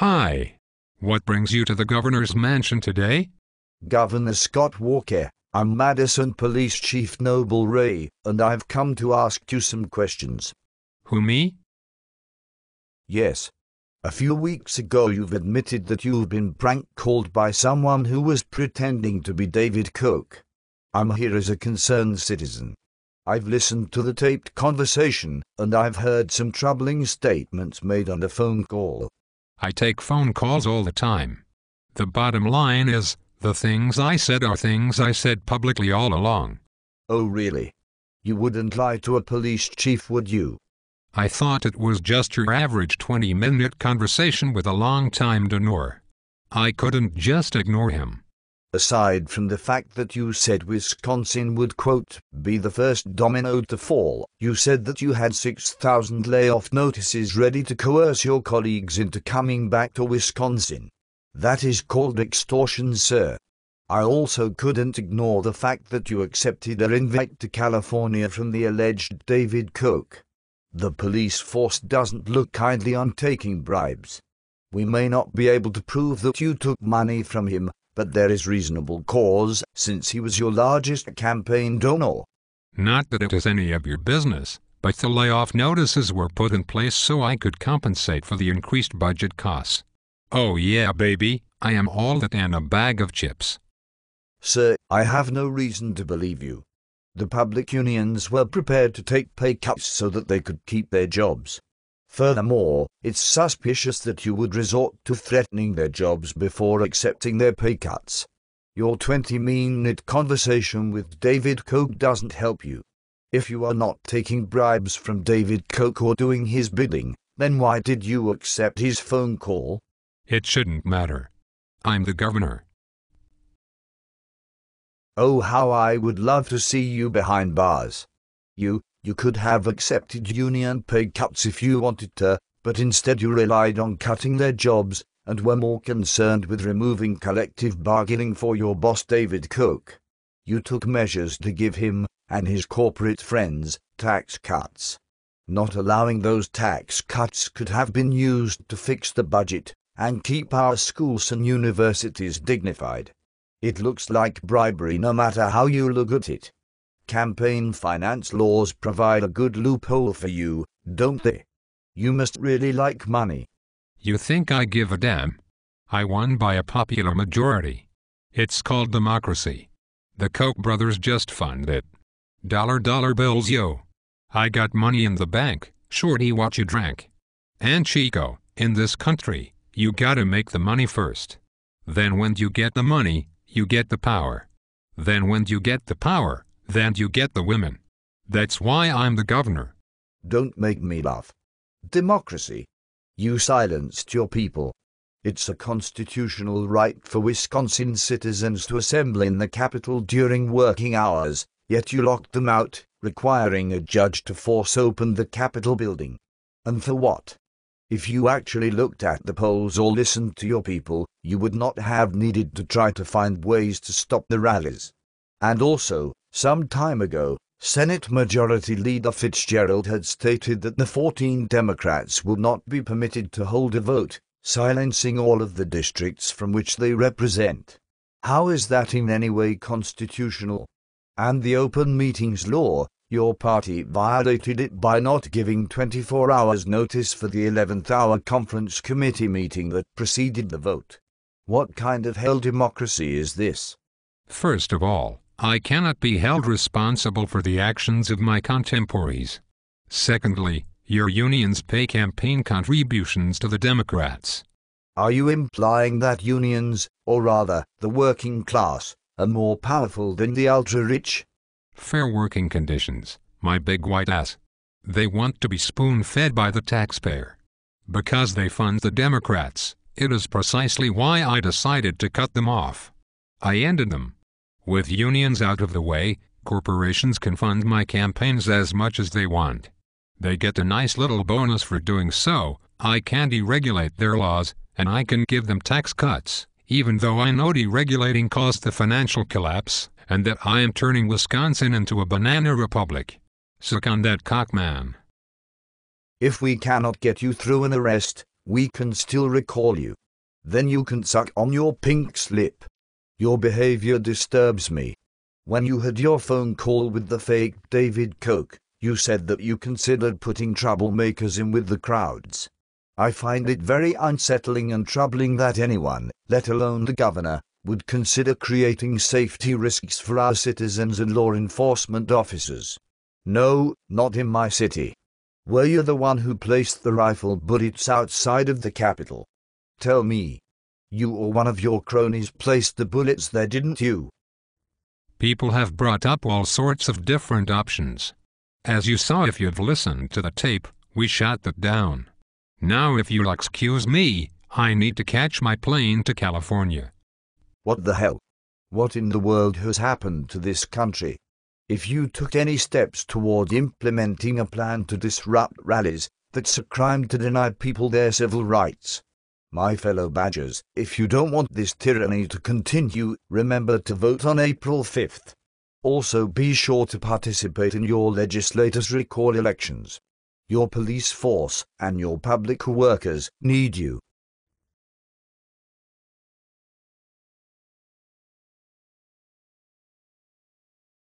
Hi. What brings you to the governor's mansion today? Governor Scott Walker, I'm Madison Police Chief Noble Wray, and I've come to ask you some questions. Who, me? Yes. A few weeks ago you've admitted that you've been prank called by someone who was pretending to be David Koch. I'm here as a concerned citizen. I've listened to the taped conversation, and I've heard some troubling statements made on the phone call. I take phone calls all the time. The bottom line is, the things I said are things I said publicly all along. Oh really? You wouldn't lie to a police chief, would you? I thought it was just your average 20-minute conversation with a long-time denour. I couldn't just ignore him. Aside from the fact that you said Wisconsin would, quote, be the first domino to fall, you said that you had 6,000 layoff notices ready to coerce your colleagues into coming back to Wisconsin. That is called extortion, sir. I also couldn't ignore the fact that you accepted their invite to California from the alleged David Koch. The police force doesn't look kindly on taking bribes. We may not be able to prove that you took money from him, but there is reasonable cause, since he was your largest campaign donor. Not that it is any of your business, but the layoff notices were put in place so I could compensate for the increased budget costs. Oh yeah, baby, I am all that and a bag of chips. Sir, I have no reason to believe you. The public unions were prepared to take pay cuts so that they could keep their jobs. Furthermore, it's suspicious that you would resort to threatening their jobs before accepting their pay cuts. Your 20-minute conversation with David Koch doesn't help you. If you are not taking bribes from David Koch or doing his bidding, then why did you accept his phone call? It shouldn't matter. I'm the governor. Oh, how I would love to see you behind bars. You could have accepted union pay cuts if you wanted to, but instead you relied on cutting their jobs, and were more concerned with removing collective bargaining for your boss David Koch. You took measures to give him, and his corporate friends, tax cuts. Not allowing those tax cuts could have been used to fix the budget, and keep our schools and universities dignified. It looks like bribery no matter how you look at it. Campaign finance laws provide a good loophole for you, don't they? You must really like money. You think I give a damn? I won by a popular majority. It's called democracy. The Koch brothers just fund it. Dollar bills, yo. I got money in the bank, shorty what you drank. And Chico, in this country, you gotta make the money first. Then when you get the money, you get the power. Then when you get the power, then you get the women. That's why I'm the governor. Don't make me laugh. Democracy. You silenced your people. It's a constitutional right for Wisconsin citizens to assemble in the Capitol during working hours, yet you locked them out, requiring a judge to force open the Capitol building. And for what? If you actually looked at the polls or listened to your people, you would not have needed to try to find ways to stop the rallies. And also, some time ago, Senate Majority Leader Fitzgerald had stated that the 14 Democrats would not be permitted to hold a vote, silencing all of the districts from which they represent. How is that in any way constitutional? And the Open Meetings Law, your party violated it by not giving 24 hours notice for the 11th hour conference committee meeting that preceded the vote. What kind of hell democracy is this? First of all, I cannot be held responsible for the actions of my contemporaries. Secondly, your unions pay campaign contributions to the Democrats. Are you implying that unions, or rather, the working class, are more powerful than the ultra-rich? Fair working conditions, my big white ass. They want to be spoon-fed by the taxpayer. Because they fund the Democrats, it is precisely why I decided to cut them off. I ended them. With unions out of the way, corporations can fund my campaigns as much as they want. They get a nice little bonus for doing so. I can deregulate their laws, and I can give them tax cuts, even though I know deregulating caused the financial collapse, and that I am turning Wisconsin into a banana republic. Suck on that cock, man. If we cannot get you through an arrest, we can still recall you. Then you can suck on your pink slip. Your behavior disturbs me. When you had your phone call with the fake David Koch, you said that you considered putting troublemakers in with the crowds. I find it very unsettling and troubling that anyone, let alone the governor, would consider creating safety risks for our citizens and law enforcement officers. No, not in my city. Were you the one who placed the rifle bullets outside of the Capitol? Tell me. You or one of your cronies placed the bullets there, didn't you? People have brought up all sorts of different options. As you saw if you've listened to the tape, we shot that down. Now if you'll excuse me, I need to catch my plane to California. What the hell? What in the world has happened to this country? If you took any steps toward implementing a plan to disrupt rallies, that's a crime to deny people their civil rights. My fellow Badgers, if you don't want this tyranny to continue, remember to vote on April 5th. Also be sure to participate in your legislators' recall elections. Your police force and your public workers need you.